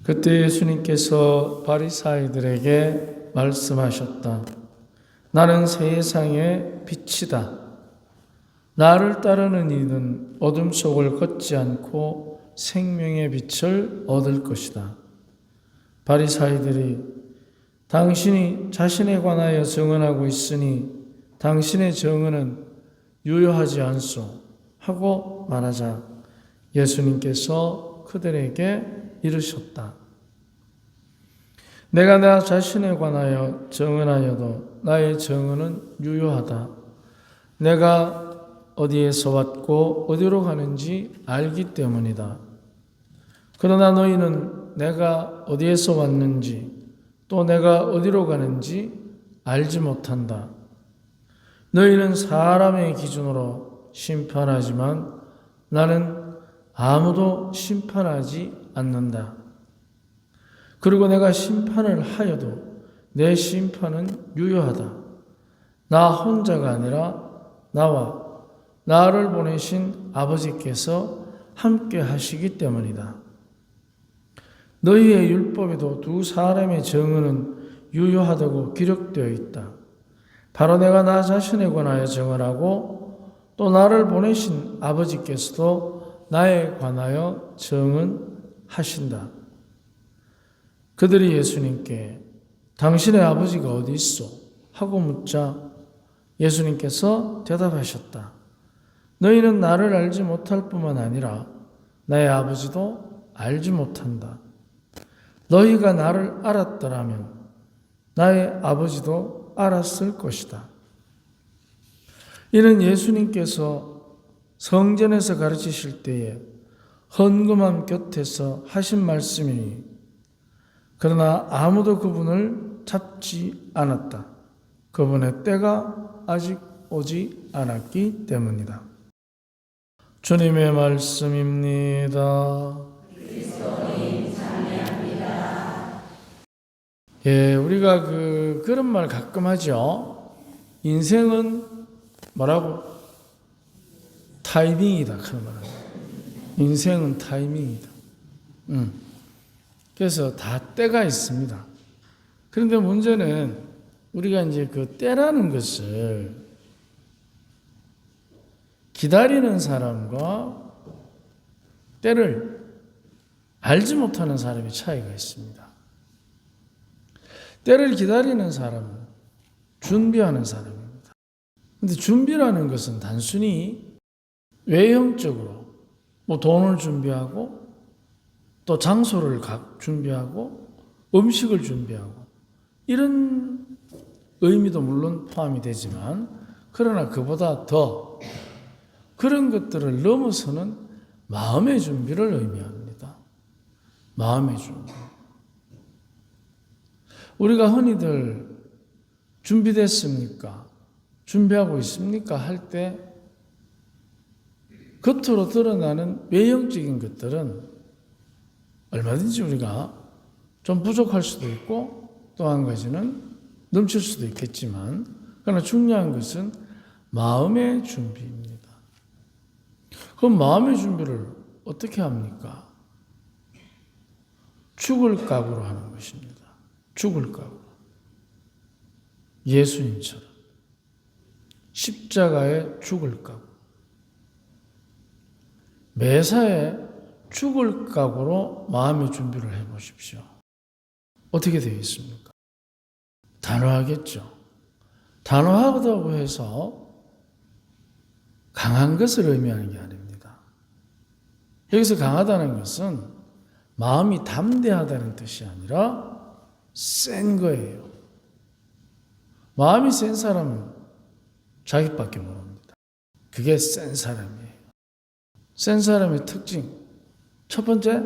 그때 예수님께서 바리사이들에게 말씀하셨다. 나는 세상의 빛이다. 나를 따르는 이는 어둠 속을 걷지 않고 생명의 빛을 얻을 것이다. 바리사이들이 당신이 자신에 관하여 증언하고 있으니 당신의 증언은 유효하지 않소 하고 말하자 예수님께서 그들에게 이르셨다. 내가 나 자신에 관하여 증언하여도 나의 증언은 유효하다. 내가 어디에서 왔고 어디로 가는지 알기 때문이다. 그러나 너희는 내가 어디에서 왔는지 또 내가 어디로 가는지 알지 못한다. 너희는 사람의 기준으로 심판하지만 나는 아무도 심판하지 않는다. 그리고 내가 심판을 하여도 내 심판은 유효하다. 나 혼자가 아니라 나와 나를 보내신 아버지께서 함께 하시기 때문이다. 너희의 율법에도 두 사람의 증언은 유효하다고 기록되어 있다. 바로 내가 나 자신에 관하여 증언하고 또 나를 보내신 아버지께서도 나에 관하여 증언하신다. 그들이 예수님께 당신의 아버지가 어디 있소? 하고 묻자 예수님께서 대답하셨다. 너희는 나를 알지 못할 뿐만 아니라 나의 아버지도 알지 못한다. 너희가 나를 알았더라면 나의 아버지도 알았을 것이다. 이는 예수님께서 성전에서 가르치실 때에 헌금함 곁에서 하신 말씀이니 그러나 아무도 그분을 잡지 않았다. 그분의 때가 아직 오지 않았기 때문이다. 주님의 말씀입니다. 그리스도님 찬양합니다. 우리가 그런 말 가끔 하죠. 인생은 뭐라고? 타이밍이다. 그런 말은. 인생은 타이밍이다. 그래서 다 때가 있습니다. 그런데 문제는 우리가 이제 그 때라는 것을 기다리는 사람과 때를 알지 못하는 사람의 차이가 있습니다. 때를 기다리는 사람은 준비하는 사람입니다. 그런데 준비라는 것은 단순히 외형적으로 돈을 준비하고 또 장소를 준비하고 음식을 준비하고 이런 의미도 물론 포함이 되지만 그러나 그보다 더 그런 것들을 넘어서는 마음의 준비를 의미합니다. 마음의 준비. 우리가 흔히들 준비됐습니까? 준비하고 있습니까? 할 때 겉으로 드러나는 외형적인 것들은 얼마든지 우리가 좀 부족할 수도 있고 또 한 가지는 넘칠 수도 있겠지만 그러나 중요한 것은 마음의 준비입니다. 그럼 마음의 준비를 어떻게 합니까? 죽을 각오로 하는 것입니다. 죽을 각오. 예수님처럼 십자가에 죽을 각오. 매사에 죽을 각오로 마음의 준비를 해보십시오. 어떻게 되어 있습니까? 단호하겠죠. 단호하다고 해서 강한 것을 의미하는 게 아닙니다. 여기서 강하다는 것은 마음이 담대하다는 뜻이 아니라 센 거예요. 마음이 센 사람은 자기밖에 모릅니다. 그게 센 사람이에요. 센 사람의 특징. 첫 번째,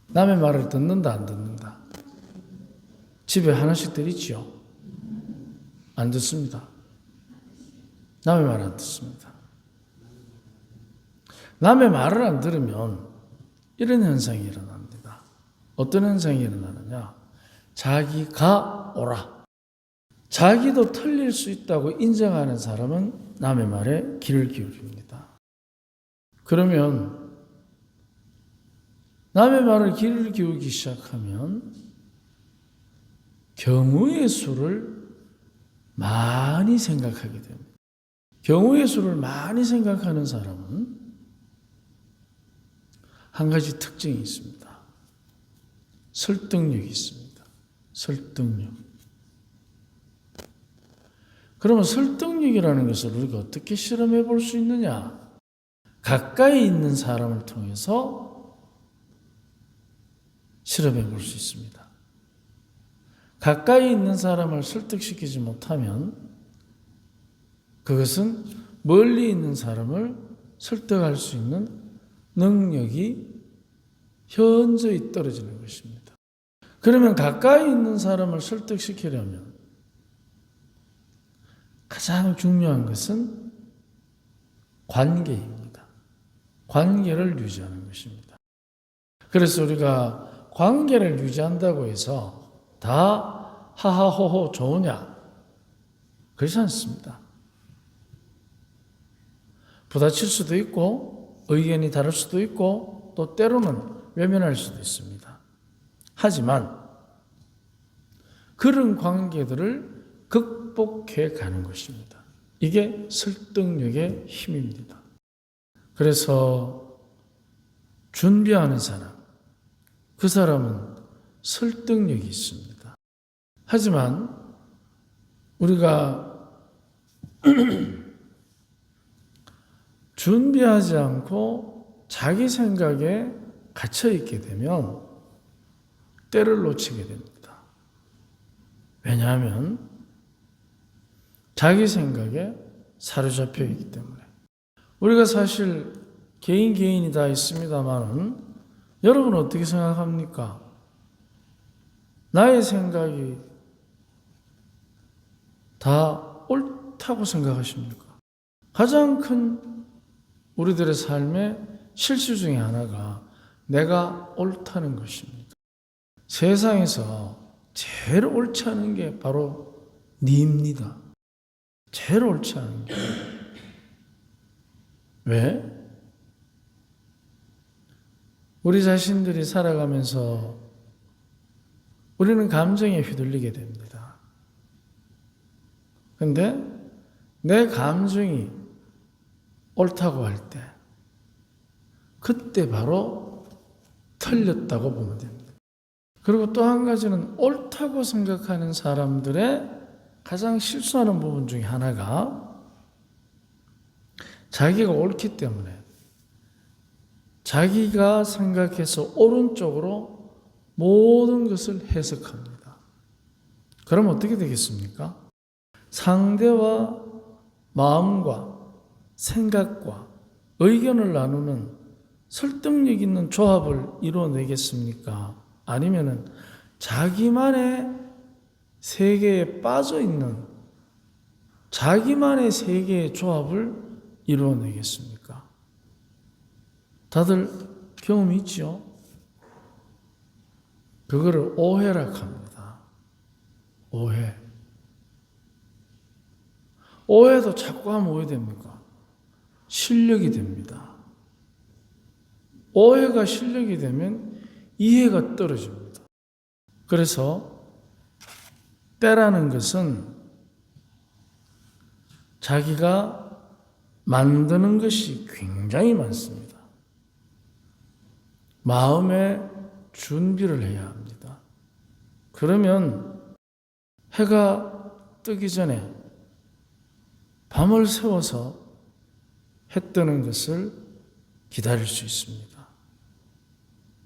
남의 말을 듣는다, 안 듣는다. 집에 하나씩들 있지요. 안 듣습니다. 남의 말 안 듣습니다. 남의 말을 안 들으면 이런 현상이 일어납니다. 어떤 현상이 일어나느냐? 자기가 옳아. 자기도 틀릴 수 있다고 인정하는 사람은 남의 말에 귀를 기울입니다. 그러면 남의 말을 귀를 기울이기 시작하면 경우의 수를 많이 생각하게 됩니다. 경우의 수를 많이 생각하는 사람은 한 가지 특징이 있습니다. 설득력이 있습니다. 설득력. 그러면 설득력이라는 것을 우리가 어떻게 실험해 볼 수 있느냐? 가까이 있는 사람을 통해서 실험해 볼 수 있습니다. 가까이 있는 사람을 설득시키지 못하면 그것은 멀리 있는 사람을 설득할 수 있는 능력이 현저히 떨어지는 것입니다. 그러면 가까이 있는 사람을 설득시키려면 가장 중요한 것은 관계입니다. 관계를 유지하는 것입니다. 그래서 우리가 관계를 유지한다고 해서 다 하하호호 좋으냐? 그렇지 않습니다. 부딪힐 수도 있고 의견이 다를 수도 있고 또 때로는 외면할 수도 있습니다. 하지만 그런 관계들을 극복해 가는 것입니다. 이게 설득력의 힘입니다. 그래서 준비하는 사람, 그 사람은 설득력이 있습니다. 하지만 우리가 준비하지 않고 자기 생각에 갇혀 있게 되면 때를 놓치게 됩니다. 왜냐하면 자기 생각에 사로잡혀 있기 때문에. 우리가 사실 개인이 다 있습니다만은 여러분은 어떻게 생각합니까? 나의 생각이 다 옳다고 생각하십니까? 가장 큰 우리들의 삶의 실수 중에 하나가 내가 옳다는 것입니다. 세상에서 제일 옳지 않은 게 바로 니입니다. 제일 옳지 않은 게. 왜? 우리 자신들이 살아가면서 우리는 감정에 휘둘리게 됩니다. 그런데 내 감정이 옳다고 할 때 그때 바로 틀렸다고 보면 됩니다. 그리고 또 한 가지는 옳다고 생각하는 사람들의 가장 실수하는 부분 중에 하나가 자기가 옳기 때문에 자기가 생각해서 옳은 쪽으로 모든 것을 해석합니다. 그럼 어떻게 되겠습니까? 상대와 마음과 생각과 의견을 나누는 설득력 있는 조합을 이루어내겠습니까? 아니면은 자기만의 세계에 빠져 있는 자기만의 세계의 조합을 이루어내겠습니까? 다들 경험이 있죠? 그거를 오해라 합니다. 오해. 오해도 자꾸 하면 오해됩니까? 실력이 됩니다. 오해가 실력이 되면 이해가 떨어집니다. 그래서 때라는 것은 자기가 만드는 것이 굉장히 많습니다. 마음의 준비를 해야 합니다. 그러면 해가 뜨기 전에 밤을 새워서 해 뜨는 것을 기다릴 수 있습니다.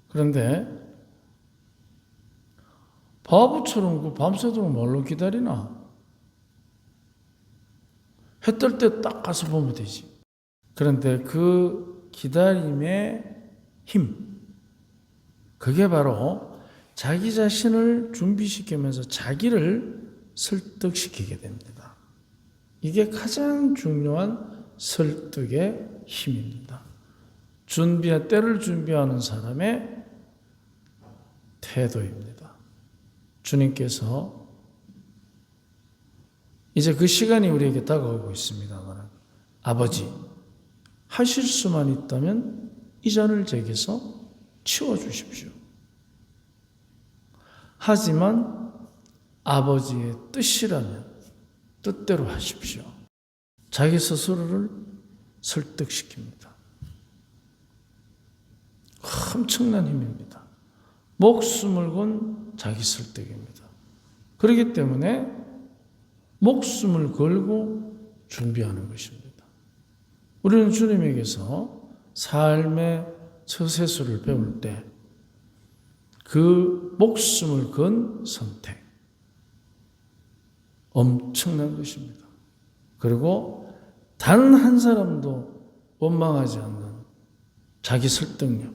그런데 바보처럼 그 밤새도록 뭘로 기다리나? 해 뜰 때 딱 가서 보면 되지. 그런데 그 기다림의 힘, 그게 바로 자기 자신을 준비시키면서 자기를 설득시키게 됩니다. 이게 가장 중요한 설득의 힘입니다. 때를 준비하는 사람의 태도입니다. 주님께서 이제 그 시간이 우리에게 다가오고 있습니다만, 아버지, 하실 수만 있다면 이 잔을 제게서 치워주십시오. 하지만 아버지의 뜻이라면 뜻대로 하십시오. 자기 스스로를 설득시킵니다. 엄청난 힘입니다. 목숨을 건 자기 설득입니다. 그렇기 때문에 목숨을 걸고 준비하는 것입니다. 우리는 주님에게서 삶의 처세술을 배울 때 그 목숨을 건 선택, 엄청난 것입니다. 그리고 단 한 사람도 원망하지 않는 자기 설득력,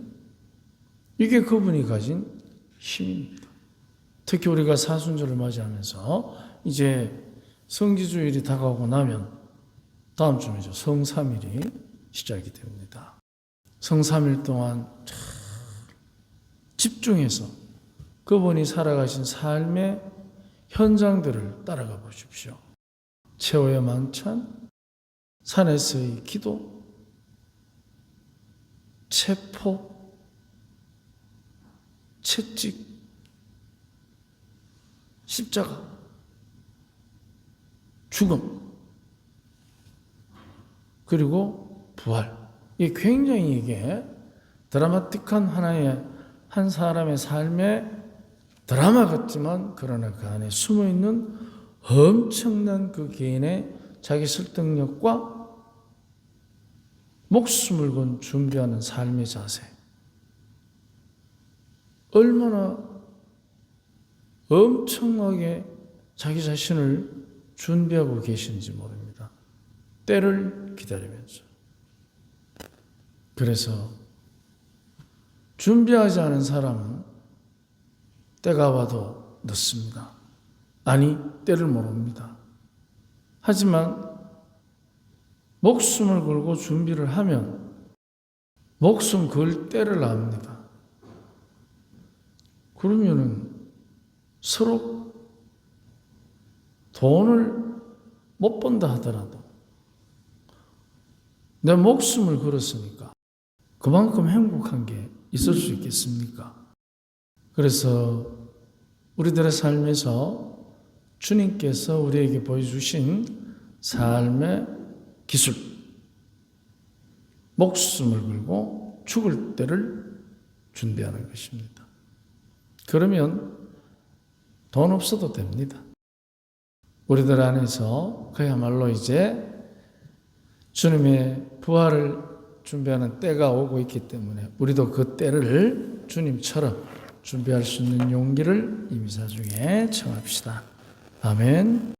이게 그분이 가진 힘입니다. 특히 우리가 사순절을 맞이하면서 이제 성지주일이 다가오고 나면 다음 주면죠, 성삼일이 시작이 됩니다. 성삼일 동안 집중해서 그분이 살아가신 삶의 현장들을 따라가 보십시오. 최후의 만찬, 산에서의 기도, 체포, 채찍, 십자가, 죽음, 그리고 부활. 이게 굉장히 이게 드라마틱한 하나의 한 사람의 삶의 드라마 같지만 그러나 그 안에 숨어있는 엄청난 그 개인의 자기 설득력과 목숨을 건 준비하는 삶의 자세, 얼마나 엄청나게 자기 자신을 준비하고 계신지 모릅니다. 때를 기다리면서. 그래서 준비하지 않은 사람은 때가 와도 늦습니다. 아니, 때를 모릅니다. 하지만 목숨을 걸고 준비를 하면 목숨 걸 때를 압니다. 그러면은 서로 돈을 못 번다 하더라도 내 목숨을 걸었으니까 그만큼 행복한 게 있을 수 있겠습니까? 그래서 우리들의 삶에서 주님께서 우리에게 보여주신 삶의 기술, 목숨을 걸고 죽을 때를 준비하는 것입니다. 그러면 돈 없어도 됩니다. 우리들 안에서 그야말로 이제 주님의 부활을 준비하는 때가 오고 있기 때문에 우리도 그 때를 주님처럼 준비할 수 있는 용기를 이 미사 중에 청합시다. 아멘.